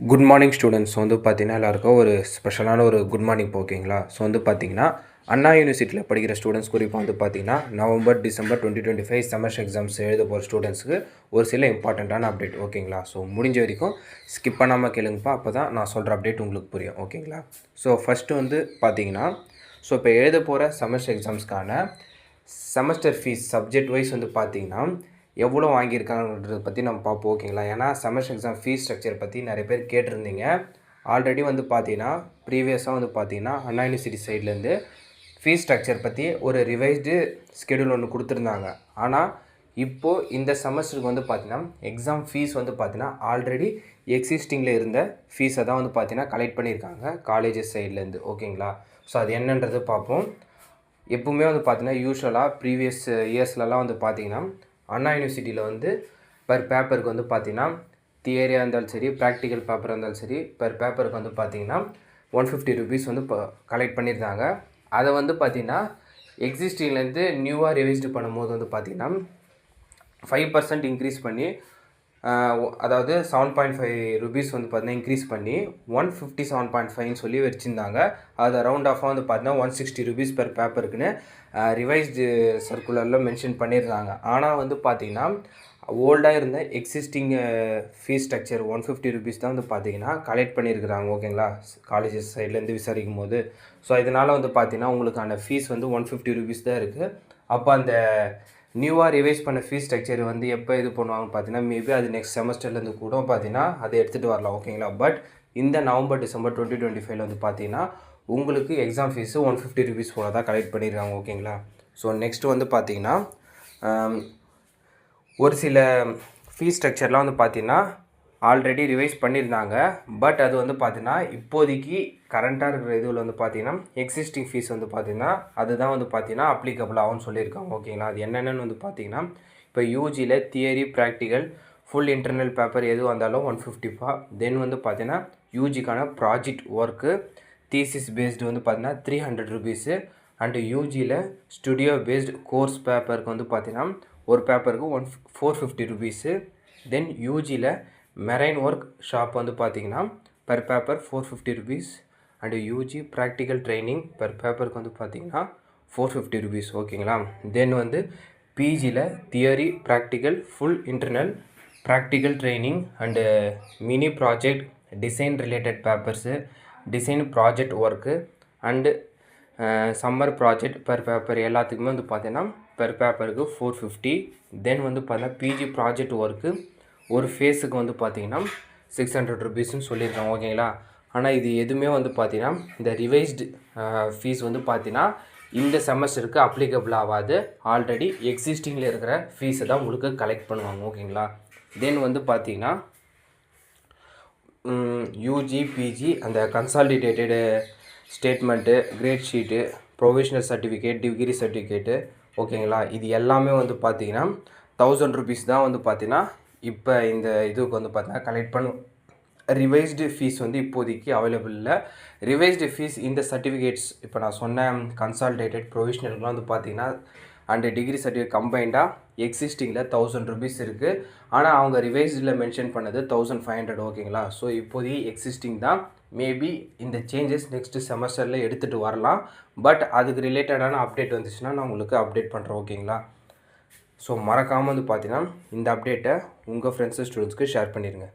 Good morning students. வந்து பார்த்தீங்கன்னா எல்லாருக்கும் ஒரு ஸ்பெஷலான ஒரு குட் மார்னிங் ஓகேங்களா. ஸோ வந்து பார்த்தீங்கன்னா அண்ணா யூனிவர்சிட்டியில் படிக்கிற ஸ்டூடெண்ட்ஸ் குறிப்பாக வந்து பார்த்தீங்கன்னா நவம்பர் டிசம்பர் 2025 செமஸ்டர் எக்ஸாம்ஸ் எழுத போகிற ஸ்டூடெண்ட்ஸுக்கு ஒரு சில இம்பார்ட்டண்ட்டான அப்டேட் ஓகேங்களா. ஸோ முடிஞ்ச வரைக்கும் ஸ்கிப் பண்ணாமல் கேளுங்கப்பா, அப்போ தான் நான் சொல்கிற அப்டேட் உங்களுக்கு புரியும் ஓகேங்களா. ஸோ ஃபஸ்ட்டு வந்து பார்த்தீங்கன்னா இப்போ எழுத போகிற செமஸ்டர் எக்ஸாம்ஸ்க்கான செமஸ்டர் ஃபீஸ் சப்ஜெக்ட் வைஸ் வந்து பார்த்தீங்கன்னா எவ்வளோ வாங்கியிருக்காங்கன்றதை பற்றி நம்ம பார்ப்போம் ஓகேங்களா. ஏன்னா செமஸ்டர் எக்ஸாம் ஃபீஸ் ஸ்ட்ரக்சர் பற்றி நிறைய பேர் கேட்டிருந்தீங்க. ஆல்ரெடி வந்து பார்த்தீங்கன்னா ப்ரீவியஸாக வந்து பார்த்தீங்கன்னா அண்ணா யூனிவர்சிட்டி சைட்லேருந்து ஃபீஸ் ஸ்ட்ரக்சர் பற்றி ஒரு ரிவைஸ்டு ஸ்கெடியூல் ஒன்று கொடுத்துருந்தாங்க. ஆனால் இப்போது இந்த செமஸ்டருக்கு வந்து பார்த்தீங்கன்னா எக்ஸாம் ஃபீஸ் வந்து பார்த்தீங்கன்னா ஆல்ரெடி எக்ஸிஸ்டிங்கில் இருந்த ஃபீஸை தான் வந்து பார்த்தீங்கன்னா கலெக்ட் பண்ணியிருக்காங்க காலேஜஸ் சைட்லேருந்து ஓகேங்களா. ஸோ அது என்னன்றது பார்ப்போம். எப்பவுமே வந்து பார்த்தீங்கன்னா யூஸ்வலாக ப்ரீவியஸ் இயர்ஸ்லலாம் வந்து பார்த்தீங்கன்னா அண்ணா யூனிவர்சிட்டியில் வந்து பர் பேப்பருக்கு வந்து பார்த்தீங்கன்னா தியரியாக இருந்தாலும் சரி, ப்ராக்டிக்கல் பேப்பராக இருந்தாலும் சரி, பர் பேப்பருக்கு வந்து பார்த்தீங்கன்னா 150 ருபீஸ் வந்து இப்போ கலெக்ட் பண்ணியிருந்தாங்க. அதை வந்து பார்த்திங்கன்னா எக்ஸிஸ்டிங்லேருந்து நியூவாக ரிவைஸ்டு பண்ணும்போது வந்து பார்த்திங்கன்னா 5% இன்க்ரீஸ் பண்ணி அதாவது 7.5 ருபீஸ் வந்து பார்த்தீங்கன்னா இன்க்ரீஸ் பண்ணி 157.5 சொல்லி வச்சுருந்தாங்க. அது ரவுண்ட் ஆஃபாக வந்து பார்த்தீங்கன்னா 160 ருபீஸ் பெர் பேப்பருக்குன்னு ரிவைஸ்டு சர்க்குலரில் மென்ஷன் பண்ணியிருந்தாங்க. ஆனால் வந்து பார்த்திங்கன்னா ஓல்டாக இருந்த எக்ஸிஸ்டிங் ஃபீஸ் ஸ்ட்ரக்சர் 150 ருபீஸ் தான் வந்து பார்த்திங்கன்னா கலெக்ட் பண்ணியிருக்கிறாங்க ஓகேங்களா, காலேஜஸ் சைட்லேருந்து விசாரிக்கும் போது. ஸோ இதனால் வந்து பார்த்திங்கன்னா உங்களுக்கான ஃபீஸ் வந்து 150 ருபீஸ் தான் இருக்குது. அப்போ அந்த நியூவாக ரிவைஸ் பண்ண ஃபீஸ் ஸ்ட்ரக்சர் வந்து எப்போ இது பண்ணுவாங்கன்னு பார்த்தீங்கன்னா மேபி அது நெக்ஸ்ட் செமஸ்டர்லேருந்து கூட பார்த்தீங்கன்னா அதை எடுத்துகிட்டு வரலாம் ஓகேங்களா. பட் இந்த நவம்பர் டிசம்பர் 2025 வந்து பார்த்தீங்கன்னா உங்களுக்கு எக்ஸாம் ஃபீஸு 150 ருபீஸ் போல தான் கலெக்ட் பண்ணியிருக்காங்க ஓகேங்களா. ஸோ நெக்ஸ்ட்டு வந்து பார்த்தீங்கன்னா ஒரு சில ஃபீஸ் ஸ்ட்ரக்சர்லாம் வந்து பார்த்தீங்கன்னா ஆல்ரெடி ரிவைஸ் பண்ணியிருந்தாங்க. பட் அது வந்து பார்த்தீங்கன்னா இப்போதைக்கு கரண்ட்டாக இருக்கிற இதில் வந்து பார்த்தீங்கன்னா எக்ஸிஸ்டிங் ஃபீஸ் வந்து பார்த்தீங்கன்னா அதுதான் வந்து பார்த்தீங்கன்னா அப்ளிகபிள் ஆகும்னு சொல்லியிருக்காங்க ஓகேங்களா. அது என்னென்னு வந்து பார்த்தீங்கன்னா இப்போ யூஜியில் theory practical full internal paper எது வந்தாலும் 150 தென் வந்து பார்த்தீங்கன்னா யூஜிக்கான ப்ராஜெக்ட் ஒர்க்கு தீசிஸ் பேஸ்டு வந்து பார்த்தீங்கன்னா 300 ருபீஸு அண்டு யூஜியில் ஸ்டுடியோ பேஸ்டு கோர்ஸ் பேப்பருக்கு வந்து பார்த்தீங்கன்னா ஒரு பேப்பருக்கு 450 ருபீஸு. தென் யூஜியில் மெரைன் ஒர்க் ஷாப் வந்து பார்த்தீங்கன்னா per paper 450 rupees and UG practical training per பேப்பருக்கு வந்து பார்த்தீங்கன்னா 450 ருபீஸ் ஓகேங்களா. தென் வந்து பிஜியில் theory practical full internal practical training and mini project design related papers design project work and summer project per paper எல்லாத்துக்குமே வந்து பார்த்தீங்கன்னா பர் பேப்பருக்கு 450. தென் வந்து பார்த்தீங்கன்னா பிஜி ப்ராஜெக்ட் ஒர்க்கு ஒரு ஃபேஸுக்கு வந்து பார்த்தீங்கன்னா 600 ருபீஸ்ன்னு சொல்லியிருக்காங்க ஓகேங்களா. ஆனால் இது எதுவுமே வந்து பார்த்தீங்கன்னா இந்த ரிவைஸ்டு ஃபீஸ் வந்து பார்த்தீங்கன்னா இந்த செமஸ்டருக்கு அப்ளிகபிள் ஆகாது. ஆல்ரெடி எக்ஸிஸ்டிங்கில் இருக்கிற ஃபீஸை தான் உங்களுக்கு கலெக்ட் பண்ணுவாங்க ஓகேங்களா. தென் வந்து பார்த்தீங்கன்னா யூஜி பிஜி அந்த consolidated statement grade sheet provisional certificate degree certificate ஓகேங்களா, இது எல்லாமே வந்து பார்த்தீங்கன்னா 1000 ருபீஸ் தான் வந்து பார்த்தீங்கன்னா இப்போ இந்த இதுக்கு வந்து பார்த்தீங்கன்னா கலெக்ட் பண்ணும். ரிவைஸ்டு ஃபீஸ் வந்து இப்போதைக்கு அவைலபிள் இல்லை. ரிவைஸ்டு ஃபீஸ் இந்த சர்டிஃபிகேட்ஸ் இப்போ நான் சொன்ன கன்சால்டேட்டட் ப்ரொவிஷனலுக்குலாம் வந்து பார்த்தீங்கன்னா அண்டு டிகிரி சர்டிஃபிகேட் கம்பைண்டாக எக்ஸிஸ்டிங்கில் 1000 ருபீஸ் இருக்குது. ஆனால் அவங்க ரிவைஸ்டில் மென்ஷன் பண்ணது 1500 ஓகேங்களா. ஸோ இப்போதைக்கு எக்ஸிஸ்டிங் தான். மேபி இந்த சேஞ்சஸ் நெக்ஸ்ட்டு செமஸ்டரில் எடுத்துகிட்டு வரலாம். பட் அதுக்கு ரிலேட்டடான அப்டேட் வந்துச்சுன்னா நான் உங்களுக்கு அப்டேட் பண்ணுறேன் ஓகேங்களா. ஸோ மறக்காமல் வந்து பார்த்தீங்கன்னா இந்த அப்டேட்டை உங்கள் ஃப்ரெண்ட்ஸு ஸ்டூடெண்ட்ஸ்க்கு ஷேர் பண்ணிடுங்க.